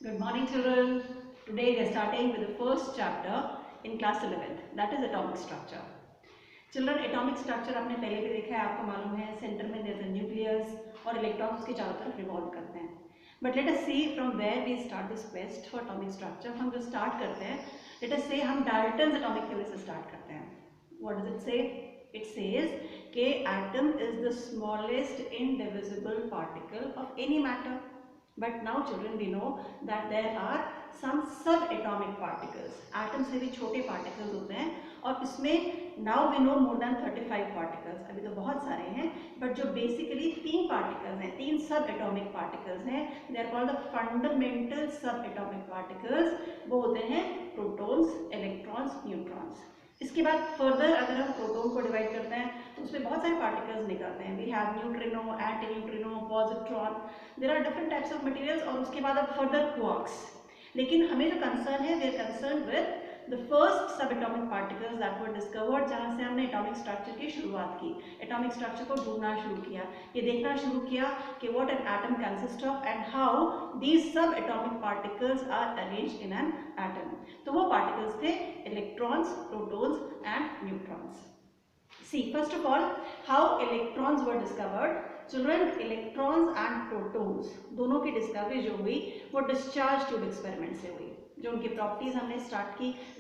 Good morning, children. Today we are starting with the first chapter in class 11th, that is atomic structure. Children, atomic structure आपने पहले भी देखा है, आपको मालूम है सेंटर में there is a nucleus और इलेक्ट्रॉन्स के चारों तरफ रिवॉल्व करते हैं. But let us see from where we start this quest for atomic structure. हम जो start करते हैं, let us say हम Dalton's atomic theory से start करते हैं. What does it say? It says कि atom is the smallest indivisible particle of any matter. But now children, we know that there are some subatomic particles. Atom से भी छोटे particles होते हैं और इसमें now we know more than 35 particles. अभी तो बहुत सारे हैं, but जो basically तीन particles हैं, तीन subatomic particles हैं, they are called the fundamental subatomic particles. वो होते हैं protons, electrons, neutrons. इसके बाद फर्दर अगर हम प्रोटॉन को डिवाइड करते हैं तो उसमें बहुत सारे पार्टिकल्स निकलते हैं. We have neutrino, anti neutrino, positron, there are different types of materials. और उसके बाद अब फर्दर क्वार्क्स. लेकिन हमें जो कंसर्न है, we are concern with the first sub atomic particles that were discovered, जहाँ से हमने एटॉमिक स्ट्रक्चर की शुरुआत की, एटॉमिक स्ट्रक्चर को ढूंढना शुरू किया, ये देखना शुरू किया कि what an atom consist of and how these sub atomic particles are arranged in an atom. तो वो पार्टिकल्स थे electrons, protons and neutrons. See, first of all, how electrons were discovered. Children, electrons and protons दोनों की discovery जो हुई वो discharge tube experiment से हुई. जो उनकी प्रॉपर्टीज हमने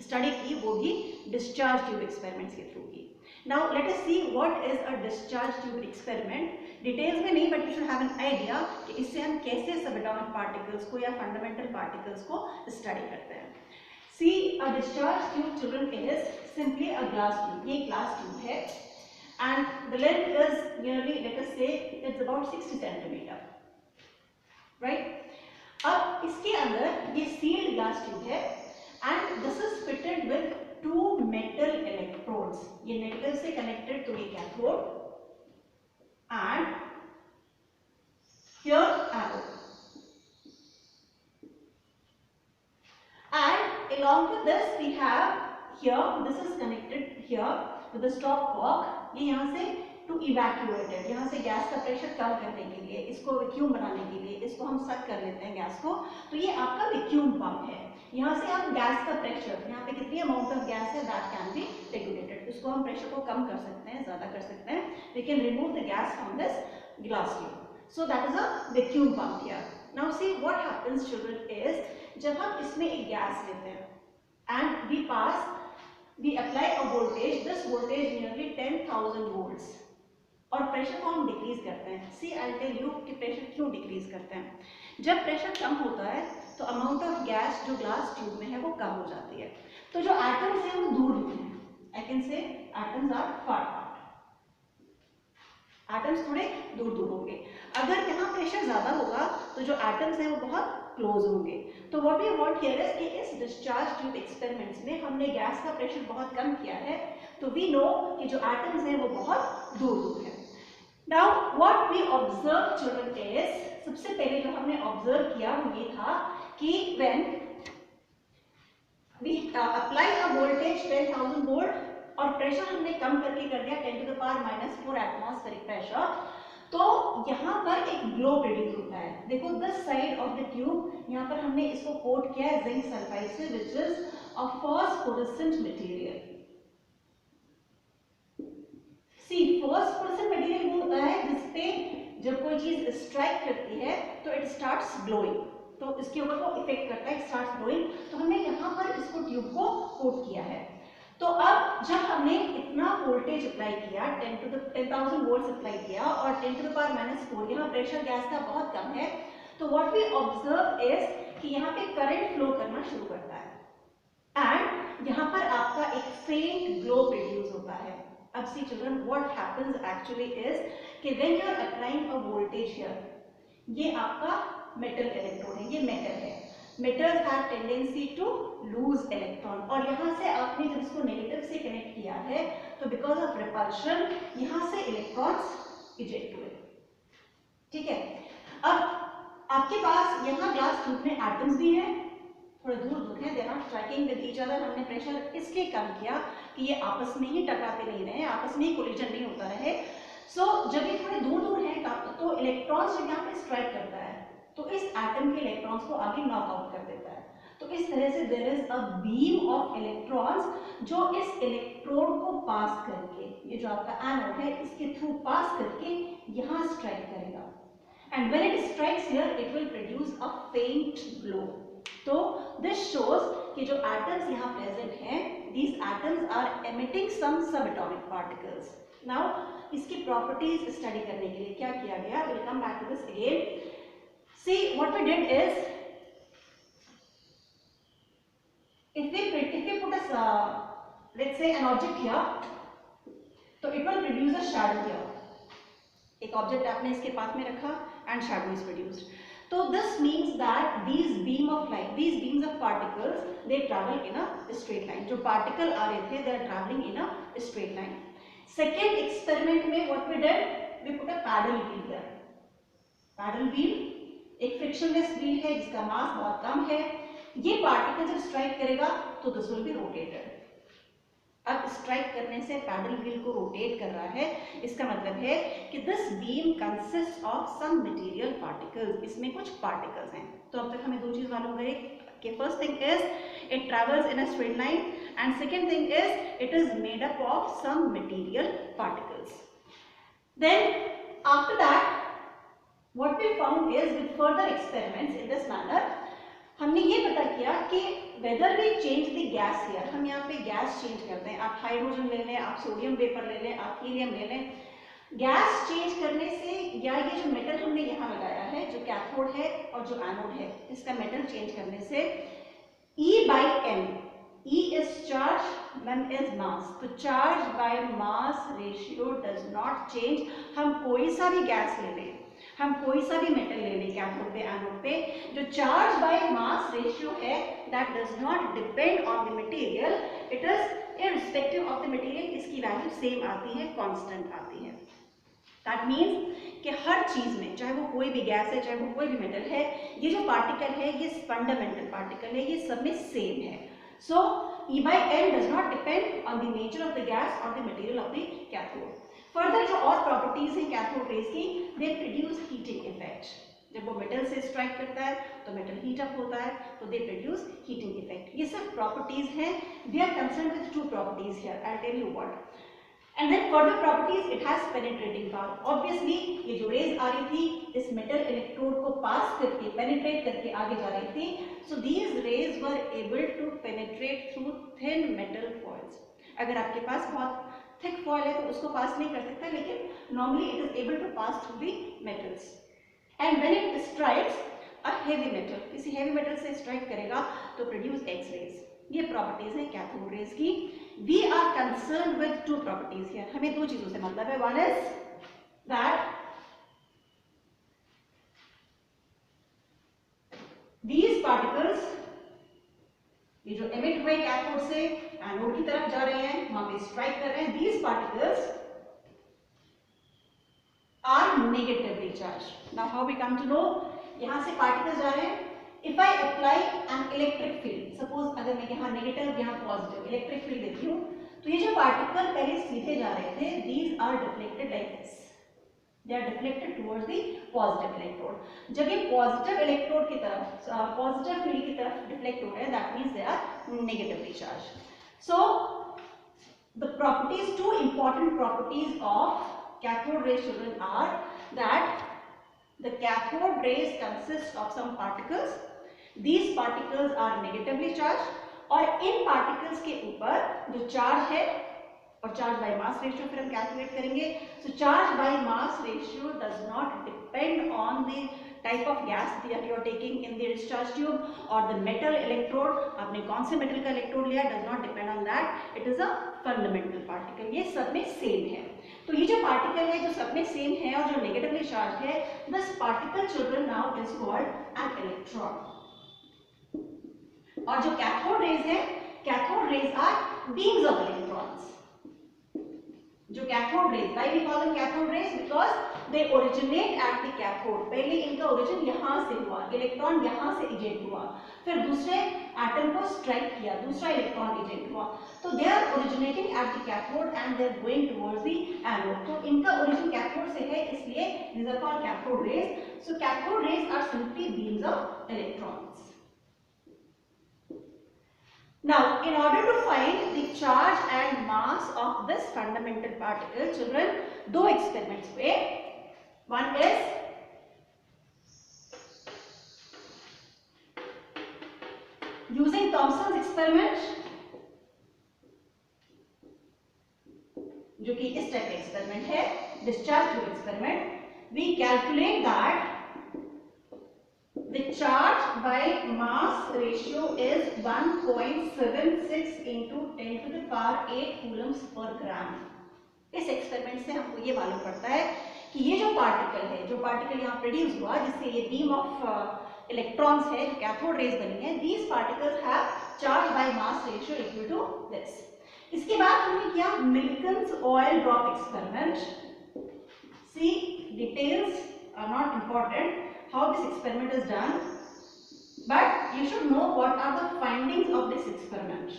स्टडी की वो भी डिस्चार्ज ट्यूब एक्सपेरिमेंट्स के थ्रू की. Now let us see what is a discharge tube experiment. Details में नहीं, but you should have an idea कि इससे हम कैसे सबएटॉमिक पार्टिकल्स को या फंडामेंटल पार्टिकल्स को स्टडी करते हैं. See, a discharge tube, children, is simply a glass tube. ये glass tube है, and the length is nearly, let us say, it's about 60 centimeter, right? अब इसके अंदर ये sealed glass tube है, and this is fitted with two metal electrodes. ये metal से connected to a cathode, and here anode. And along with this we have here, this is connected here with the stopcock. ये यहाँ से to evacuate it, यहाँ से gas का pressure कम करने के लिए, इसको वैक्यूम बनाने के लिए, इसको हम सक कर लेते हैं गैस को. तो ये आपका वैक्यूम पंप है. यहाँ से आप गैस का प्रेशर, यहाँ पे कितनी अमाउंट ऑफ गैस है दैट कैन बी रेगुलेटेड. इसको हम प्रेशर को कम कर सकते हैं, ज्यादा कर सकते हैं. We can remove the gas from this glass tube. So that is a vacuum pump here. Now see what happens children is, जब हम इसमें एक गैस लेते हैं and we apply a voltage, this voltage nearly 10,000 volts, और pressure को हम decrease करते हैं. सी आई टेल यू कि प्रेशर क्यों डिक्रीज करते हैं. जब प्रेशर कम होता है तो अमाउंट ऑफ गैस जो ग्लास ट्यूब में है वो कम हो जाती है. तो जो एटम्स हैं वो दूर दूर हैं. I can say atoms are far apart. Atoms थोड़े दूर दूर होंगे. अगर यहाँ प्रेशर ज्यादा होगा तो जो एटम्स हैं वो बहुत क्लोज होंगे. तो what we want here is कि इस डिस्चार्ज ट्यूब एक्सपेरिमेंट्स में हमने गैस का प्रेशर बहुत कम किया है, तो वी नो कि जो एटम्स हैं वो बहुत दूर दूर हैं. Now what we observe children is, सबसे पहले जो हमने ऑब्जर्व किया वो ये था कि when we apply a voltage 10,000 volt और प्रेशर हमने कम करके कर दिया 10 to the power -4 atmospheric pressure, तो यहाँ पर एक ग्लो प्रोड्यूस होता है. देखो this side of the tube, यहाँ पर हमने इसको कोट किया है जिंक सल्फाइड से, which is a phosphorescent material. See phosphorescent material वो होता है जिसपे जब कोई चीज स्ट्राइक करती है तो इट स्टार्ट्स ग्लोइंग, तो इसके ऊपर वो इफेक्ट करता है, स्टार्ट्स ग्लोइंग. तो हमने यहाँ पर इसको ट्यूब को कोट किया है. तो अब जब हमने इतना वोल्टेज अप्लाई किया, 10,000 वोल्ट अप्लाई किया और 10 to the power -4, यहाँ प्रेशर गैस का बहुत कम है, तो व्हाट वी ऑब्जर्व इज कि यहाँ पे करंट फ्लो करना शुरू करता है एंड यहाँ पर आपका एक फेंट ग्लो प्रोड्यूस होता है. अब see children, what happens actually is कि when you are applying a voltage here, ये आपका मेटल इलेक्ट्रोड है, ये मेटल है. Metals have tendency to lose electron, और यहाँ से आपने जब इसको नेगेटिव से कनेक्ट किया है तो बिकॉज ऑफ रिपल्शन यहाँ से इलेक्ट्रॉन्स इजेक्ट हुए. ठीक है. अब आपके पास यहाँ ग्लास ट्यूब में एटम्स भी हैं, थोड़े दूर दूर हैं, they are not striking with each other. हमने प्रेशर इसलिए कम किया कि ये आपस में ही टकराते नहीं रहे, आपस में ही कोलिजन नहीं होता रहे. सो जब ये थोड़े दूर दूर हैं तो इलेक्ट्रॉन्स जब यहाँ पे स्ट्राइक करता है तो इस एटम के इलेक्ट्रॉन्स को आगे नॉकआउट कर देता है। तो इस तरह से there is a beam of electrons जो इस इलेक्ट्रोड को पास करके, ये जो आपका एनोड है इसके थ्रू पास करके यहाँ स्ट्राइक करेगा, and when it strikes here it will produce a फेंट ग्लो। तो दिस शोज कि जो एटम्स यहाँ प्रेजेंट हैं, these atoms are emitting some subatomic particles. Now इसकी प्रॉपर्टीज स्टडी करने के लिए क्या किया गया, we'll come back to this again. See what we did is, if we put a let's say an object here, तो it will produce a shadow here. एक object आपने इसके पास में रखा and shadow is produced. So this means that these beams of particles, they travel in a straight line. जो particle आ रहे थे, they are traveling in a straight line. Second experiment में what we did, we put a paddle wheel here. Paddle wheel एक frictionless wheel है जिसका मास बहुत कम है. ये particle जब strike करेगा तो this will be rotated. अब स्ट्राइक करने से पैडल व्हील को रोटेट कर रहा है, इसका मतलब है कि this beam consist of some material particles, इसमें कुछ पार्टिकल्स हैं. तो अब तक हमें दो चीज मालूम गई कि first thing is it travels in a straight line and second thing is it is made up of some material particles. Then after that what we found is with further experiments in this manner, हमने ये पता किया कि whether we change the gas here, हम यहाँ पे gas change करते हैं, आप हाइड्रोजन ले लें, आप सोडियम वेपर ले लें, आप हीलियम ले लें, गैस चेंज करने से या ये जो मेटल हमने यहाँ लगाया है जो कैथोड है और जो एनोड है, इसका मेटल चेंज करने से E/m, E is charge, m is mass, तो charge by mass ratio does not change. हम कोई सा भी गैस ले लें, हम कोई सा भी मेटल ले लें कैथोड पे एनोड पे, जो चार्ज बाय मास रेशियो है that does not depend on the material, it is irrespective of the material, इसकी वैल्यू सेम आती है, कांस्टेंट आती है. दैट मीन्स कि हर चीज में, चाहे वो कोई भी गैस है, चाहे वो कोई भी मेटल है, ये जो पार्टिकल है ये फंडामेंटल पार्टिकल है, ये सब में सेम है. So E/m does not depend on the nature of the gas or the material of the cathode. Further जो और प्रॉपर्टीज हैं कैथोड रेज की, they produce heating effect. जब वो मेटल से स्ट्राइक करता है तो मेटल हीट अप होता है, तो they produce heating effect. ये सब प्रॉपर्टीज हैं. We are concerned with two properties here. I'll tell you what. And then further properties, it has penetrating power. Obviously ये जो रेज आ रही थी इस मेटल इलेक्ट्रोड को पास करके, पेनिट्रेट करके आगे जा रही थी. So these rays were able to penetrate through thin metal foils. अगर आपके पास बहुत थिक फॉयल है तो उसको पास नहीं कर सकता, लेकिन normally it is able to pass through the metals. And when it strikes a heavy metal, किसी हेवी मेटल से स्ट्राइक करेगा तो प्रोड्यूस एक्स रेज. ये प्रॉपर्टीज हैं कैथोड रेज की. We are concern with two properties here. हमें दो चीजों से मतलब है. One is that these particles, ये जो एमिट हुए कैथोड से एनोड की तरफ जा रहे हैं, वहां पे स्ट्राइक कर रहे हैं, these particles are negatively charged. Now how we come to know, यहां से पार्टिकल्स जा रहे हैं. If I apply an electric field, suppose अगर मैं यहाँ नेगेटिव यहाँ पॉजिटिव इलेक्ट्रिक फील्ड देती हूँ, तो ये जो पार्टिकल पहले सीधे जा रहे थे, these are deflected like this. They are deflected towards the positive electrode. जब ये positive electrode की तरफ, positive field की तरफ deflect हो रहे हैं, that means they are negatively charged. So the properties, two important properties of cathode rays children are that the cathode rays consist of some particles. These particles are negatively charged. और इन particles के ऊपर जो charge है और charge by mass ratio फिर हम calculate करेंगे. So charge by mass ratio does not depend on the type of gas that you are taking in the discharge tube और द मेटल इलेक्ट्रोड, आपने कौन से मेटल का इलेक्ट्रोड लिया, does not depend on that. It is a fundamental particle. ये सब में same है. तो ये जो पार्टिकल है जो सब में सेम है और जो नेगेटिवली चार्ज है, this particle children now is called an electron. और जो कैथोड रेज है, cathode rays are beams of electrons. जो cathode rays, why we call them cathode rays, because they originate at the cathode. पहले इनका origin यहां से हुआ, electron यहां से इजेक्ट हुआ, फिर दूसरे एटम को स्ट्राइक किया, दूसरा इलेक्ट्रॉन इजेक्ट हुआ. तो they are originating at the cathode and they are going towards the anode. तो इनका ओरिजिन कैथोड से है, इसलिए these are called cathode rays. So cathode rays are simply beams of electrons. Now, in order to find the charge and mass of this fundamental particle, children, दो experiments हुए. One is using Thomson's experiment, जो कि इस type का experiment है, discharge tube experiment. We calculate that the charge by mass ratio is 1.76 into 10 to the power 8 coulombs per gram. इस experiment से हमको ये मालूम पड़ता है कि ये जो पार्टिकल है, जो पार्टिकल यहाँ प्रोड्यूस हुआ जिससे ये बीम ऑफ इलेक्ट्रॉन्स है, जो कैथोड रेज बनी है, these particles have charge by mass ratio equal to this. इसके बाद हमने किया Millikan's oil drop experiment. See, details are not important how this experiment is done, but you should know what are the findings of this experiment.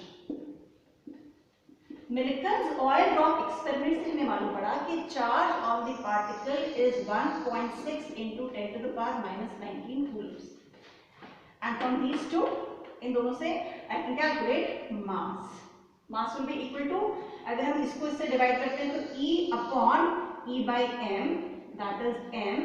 Millikan's oil drop experiment से हमें मालूम पड़ा कि charge of the particle is 1.6 into 10 to the power minus 19 coulombs. And from these two, इन दोनों से I can calculate mass. Mass will be equal to, अगर हम इसको इससे डिवाइड करते हैं तो E upon E by m, that is m.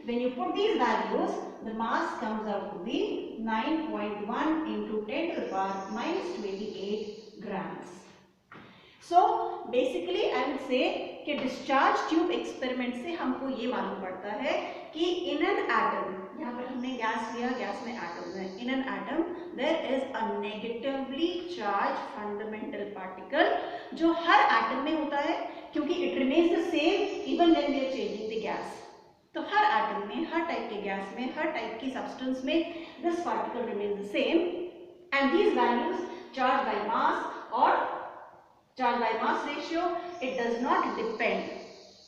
When you put these values, the mass comes out to be 9.1 into 10 to the power minus 28 grams. So basically I would say कि discharge tube experiment से हमको ये मालूम पड़ता है कि इन an atom, यहाँ पर हमने गैस लिया, गैस में एटम्स हैं, in an atom there is a negatively charge fundamental particle जो हर एटम में होता है, क्योंकि it remains the same even when we are changing the gas. तो हर एटम में, हर टाइप के गैस में, हर टाइप की सब्सटेंस में this particle remains the same and these values charge by mass और charge by mass ratio, it does not depend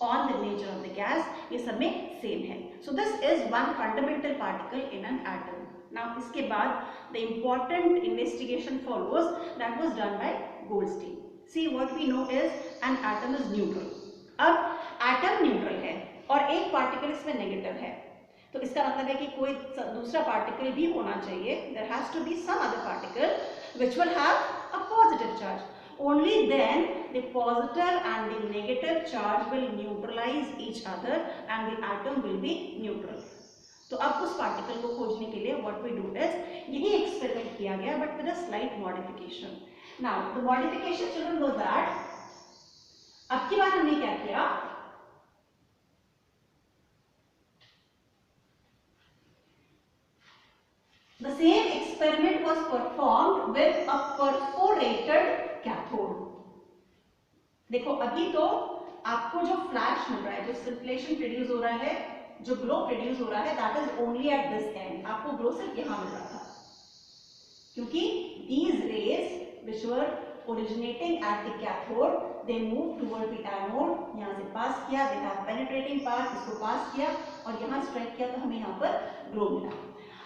on the nature of the gas, ये सब में same है. So this is one fundamental particle in an atom. Now इसके बाद the important investigation follows that was done by Goldstein. See, what we know is an atom is neutral. अब atom neutral है और एक particle इसमें negative है, तो इसका मतलब है कि कोई दूसरा particle भी होना चाहिए. There has to be some other particle which will have a positive charge. Only then the positive and the negative charge will neutralize each other and the atom will be neutral. तो अब उस particle को खोजने के लिए what we do is यही experiment किया गया but with a slight modification. Now the modification children was that अब की बार हमने क्या किया, the same experiment was performed with a perforated cathode. देखो अभी तो आपको जो फ्लैश मिल रहा है, जो सर्कुलेशन प्रोड्यूस हो रहा है, जो ग्लो प्रोड्यूस हो रहा है, that is only at this and. आपको ग्लो सिर्फ यहां मिल रहा था क्योंकि these rays which were originating at the cathode they move toward the anode. यहां से पास किया, they have penetrating part, इसको पास किया और यहां स्ट्राइक किया तो हमें यहां पर ग्लो मिला.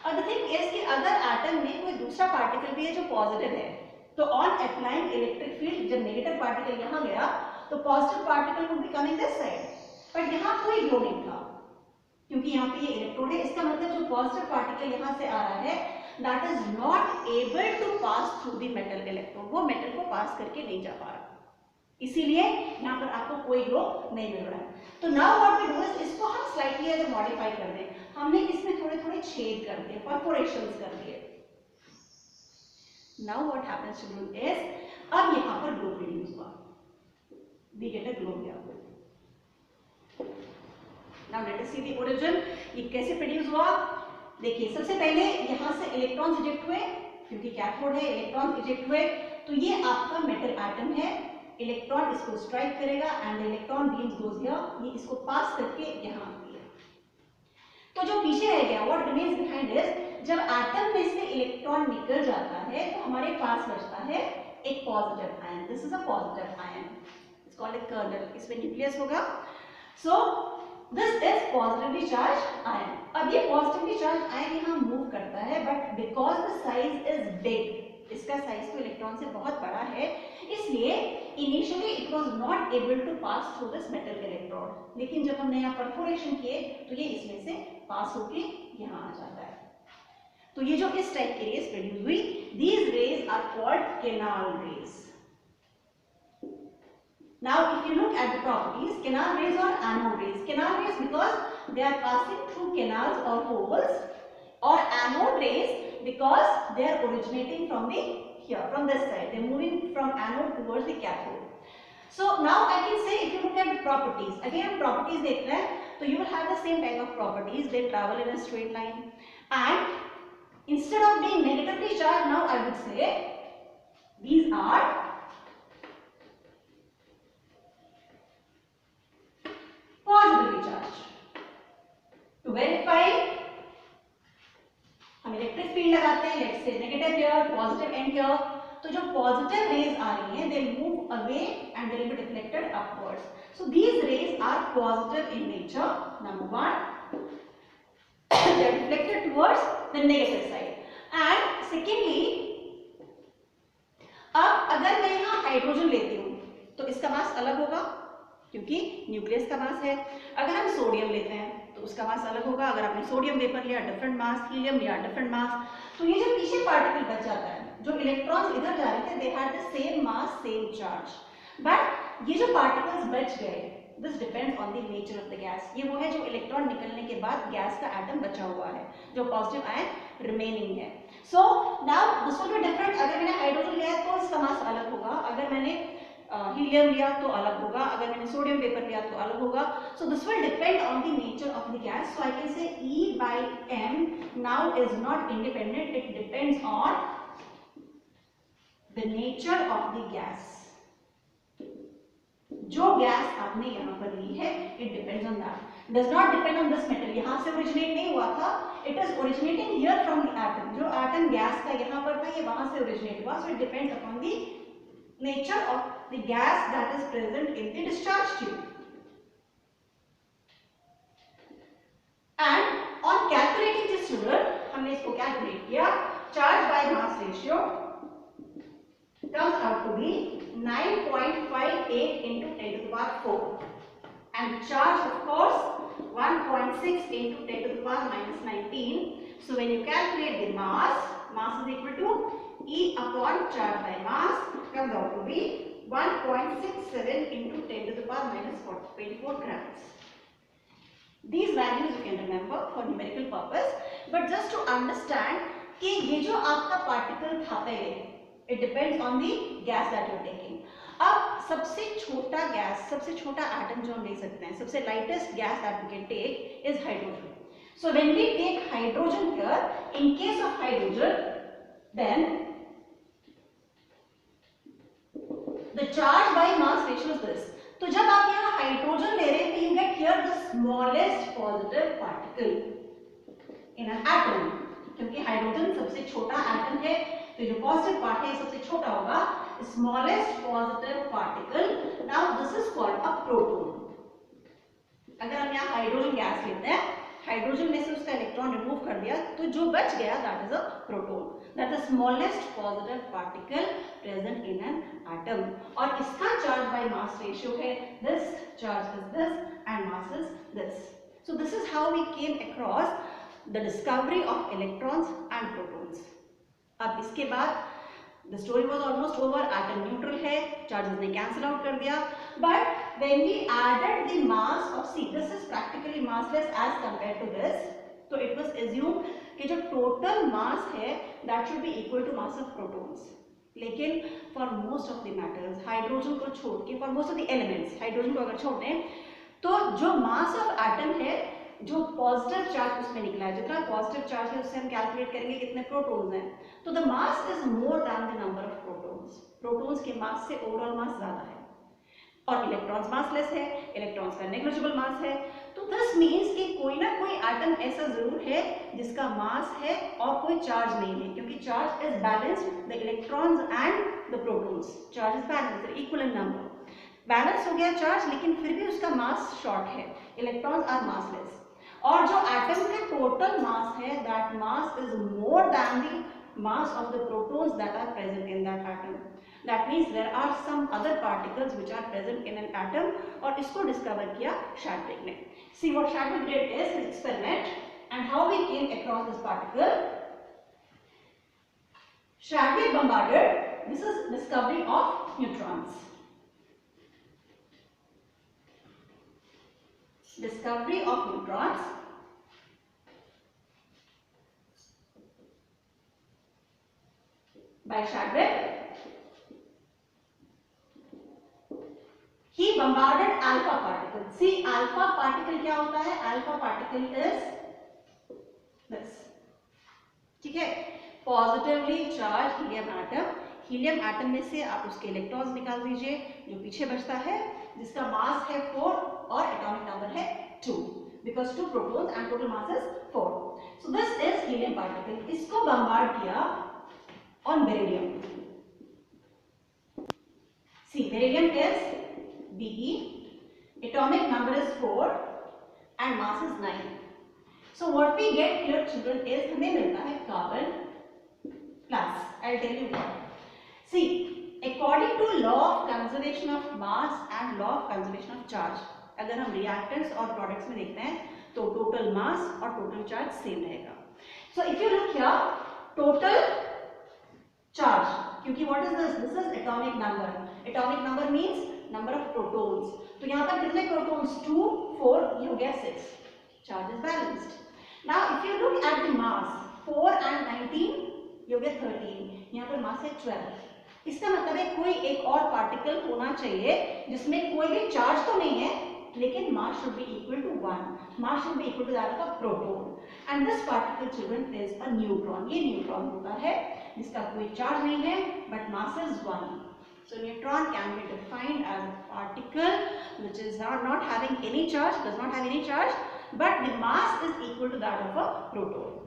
और द थिंग इज कि अगर एटम में कोई दूसरा पार्टिकल भी है जो पॉजिटिव है, तो ऑन अप्लाइंग इलेक्ट्रिक फील्ड जब नेगेटिव पार्टिकल यहाँ गया तो positive particle would be coming this side, but यहाँ कोई ग्लो नहीं था क्योंकि यहाँ पे ये इलेक्ट्रोड है. इसका मतलब जो पॉजिटिव पार्टिकल यहाँ से आ रहा है that is not able to pass through the metal electrode, वो मेटल को पास करके नहीं जा पा रहा, इसीलिए यहाँ पर आपको कोई ग्लो नहीं मिल रहा है. तो now what we do is इसको हम स्लाइटली अगर मॉडिफाई कर दें, हमने इसमें थोड़े थोड़े छेद कर दिए, परफोरेशंस कर दिए. Now what happens children is अब यहाँ पर ग्लो प्रोड्यूस हुआ, we get a glow here. Now let us see the origin. ये कैसे प्रोड्यूस हुआ. देखिए सबसे पहले यहाँ से इलेक्ट्रॉन्स इजेक्ट हुए, क्योंकि कैथोड है, इलेक्ट्रॉन्स इजेक्ट हुए, तो ये आपका मेटल एटम है. इलेक्ट्रॉन इसको स्ट्राइक करेगा and electron beams goes here, ये इसको पास करके यहाँ आती है. तो जो पीछे रह गया व्हाट रिमेन्स बिहाइंड इज जब एटम में से इलेक्ट्रॉन निकल जाता है तो हमारे पास बचता है एक positive ion. This is a positive ion, it's called a kernel. इसमें न्यूक्लियस होगा. So this is positively charge ion. अब ये पॉजिटिवली चार्ज आयन यहाँ मूव करता है, but because the size is big, इसका साइज तो इलेक्ट्रॉन से बहुत बड़ा है, इसलिए initially it was not able to pass through this metal electrode. लेकिन जब हमने यहाँ परफोरेशन किए तो ये इसमें से पास होके यहाँ आ जाता है। तो ये जो इस टाइप की रेज प्रोड्यूस हुई, these rays are called canal rays. Now if you look at the properties, canal rays or anode rays. Canal rays because they are passing through canals or holes, or anode rays because they are originating from the here, from this side. They are moving from anode towards the cathode. So now I can say, if you look at the properties, again properties देख रहे हैं, तो you will have the same type of properties. They travel in a straight line, and instead of being negatively charged, now I would say these are positively charged. To verify, हम electric field लगाते हैं, let's say negative here, positive and here. तो जो positive rays आ रही हैं, they move away and they will be reflected upwards. So these rays are positive in nature, number 1, they are reflected towards the negative side. And secondly, अब अगर मैं यहाँ hydrogen लेती हूँ तो इसका मास अलग होगा क्योंकि न्यूक्लियस का मास है। अगर हम सोडियम लेते हैं तो उसका मास अलग होगा। अगर आपने सोडियम वेपर लिया, डिफरेंट मास, हीलियम लिया, डिफरेंट मास। तो ये जो पीछे पार्टिकल बच जाता है, जो इलेक्ट्रॉन्स इधर जा रहे थे, they had the same mass, same charge, but ये जो पार्टिकल्स बच गए, this depends on the nature of the gas. ये वो है जो इलेक्ट्रॉन निकलने के बाद गैस का एटम बचा हुआ है, जो पॉजिटिव आयन रिमेनिंग है। So now this will be different. अगर मैंने हाइड्रोजन लिया है तो इसका मास अलग होगा, अगर मैंने हीलियम लिया तो अलग होगा, अगर मैंने सोडियम वेपर लिया तो अलग होगा। So this will depend on the nature of the gas. So I can से E by m now is not independent, it depends on the nature of the gas. जो गैस आपने यहाँ पर ली है, it depends on that. Does not depend on this metal. यहाँ से originate नहीं हुआ था, it is originating here from the atom. जो एटम गैस का यहाँ पर था, ये वहां से ओरिजिनेट हुआ. So it depends upon the nature of the gas that is present in the discharge tube. And on calculating this children, हमने इसको कैलकुलेट किया. Charge by mass ratio comes out to be 9.58 into 10 to the power 4, and charge of course 1.6 into 10 to the power minus 19. So when you calculate the mass is equal to E upon charge by mass, comes out to be 1.67 into 10 to the power minus 24 grams. These values you can remember for numerical purpose, but just to understand कि ये जो आपका particle था पहले, it depends on the gas that you are taking. अब सबसे छोटा gas, सबसे छोटा एटम जो हम ले सकते हैं, सबसे lightest gas that we can take is hydrogen. So when we take hydrogen here, in case of hydrogen, then the charge by mass ratio is this. तो जब आप यहाँ हाइड्रोजन ले रहे हैं, तो you get here the smallest positive particle in an atom. क्योंकि hydrogen सबसे छोटा एटम है, तो जो पॉजिटिव पार्ट है सबसे छोटा होगा, smallest positive particle. Now this is called a proton. अगर हम यहाँ हाइड्रोजन गैस लेते हैं, हाइड्रोजन में से उसका इलेक्ट्रॉन रिमूव कर दिया, तो जो बच गया that is a proton. That is smallest positive particle present in an atom. और इसका चार्ज बाय मास रेशियो है this, charge is this and mass is this. So this is how we came across the discovery of electrons and protons. अब इसके बाद the story was almost over. Atom neutral है, charges ने cancel out कर दिया. But when we added the mass of C, this is practically massless as compared to this. So it was assumed कि जो total mass है that should be equal to mass of protons. लेकिन for most of the matters, hydrogen को छोड़ के, for most of the elements, hydrogen को अगर छोड़ दें, तो जो mass of atom है, जो पॉजिटिव चार्ज उसमें निकला है, जितना पॉजिटिव चार्ज है उससे हम कैलकुलेट करेंगे कितने प्रोटॉन्स हैं. तो the mass is more than the number of protons. Protons के मास से ओवरऑल मास ज्यादा है, और इलेक्ट्रॉन्स मासलेस है, इलेक्ट्रॉन्स का नेग्लिजिबल मास है. तो दिस मींस कि कोई ना कोई एटम ऐसा जरूर है जिसका मास है और कोई चार्ज नहीं है, क्योंकि charge is balanced, the electrons and the protons, charge is balanced, equal in number. Balance हो गया चार्ज, लेकिन फिर भी उसका मास शॉर्ट है, इलेक्ट्रॉन्स आर मासलेस. और जो एटम का टोटल मास है, that mass is more than the mass of the protons that are present in that atom. That means there are some other particles which are present in an atom. और इसको discover किया Chadwick ने. See what Chadwick did is his experiment. across this particle. Chadwick bombarded, this is discovery of neutrons. Discovery of neutrons by Chadwick. He bombarded alpha particle. See, alpha particle क्या होता है? Alpha particle is this. ठीक है? Positively charged helium atom. Helium atom में से आप उसके electrons निकाल दीजिए, जो पीछे बचता है, जिसका मास है 4 और एटॉमिक नंबर है 2, because 2 protons and total mass is 4. So this is helium particle. इसको बम्बार्ड किया on beryllium. See, beryllium is Be, atomic number is 4 and mass is 9. So what we get here children is हमें मिलता है carbon plus. I'll tell you why. See, according to law of conservation of mass and law of conservation of charge, अगर हम reactants और products में देखते हैं तो total mass और total charge same रहेगा. So if you look here, total charge, क्योंकि what is this? This is atomic number. Atomic number means number of protons. तो यहाँ पर कितने protons? 2, 4, ये हो गया 6. Charge is balanced. Now if you look at the mass, 4 and 19, ये हो गया 13. यहाँ पर mass है 12. इसका मतलब है कोई एक और पार्टिकल होना चाहिए जिसमें कोई भी चार्ज तो नहीं है, लेकिन mass should be equal to 1. Mass should be equal to that of a proton. And this particle children is a neutron. ये neutron होता है जिसका कोई चार्ज नहीं है, but mass is 1. So neutron can be defined as a particle which is not having any charge, does not have any charge, but the mass is equal to that of a proton.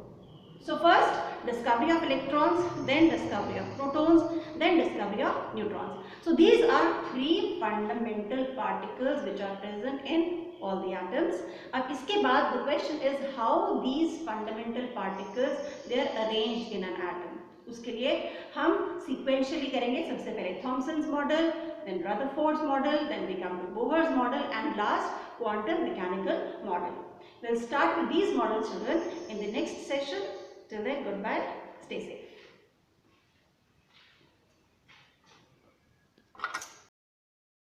So first discovery of electrons, then discovery of protons, then discovery of neutrons. So these are 3 fundamental particles which are present in all the atoms. अब इसके बाद the question is how these fundamental particles they are arranged in an atom. उसके लिए हम sequentially करेंगे. सबसे पहले Thomson's model, then Rutherford's model, then we come to Bohr's model, and last quantum mechanical model. We'll start with these models children in the next session. Till then, goodbye. Stay safe.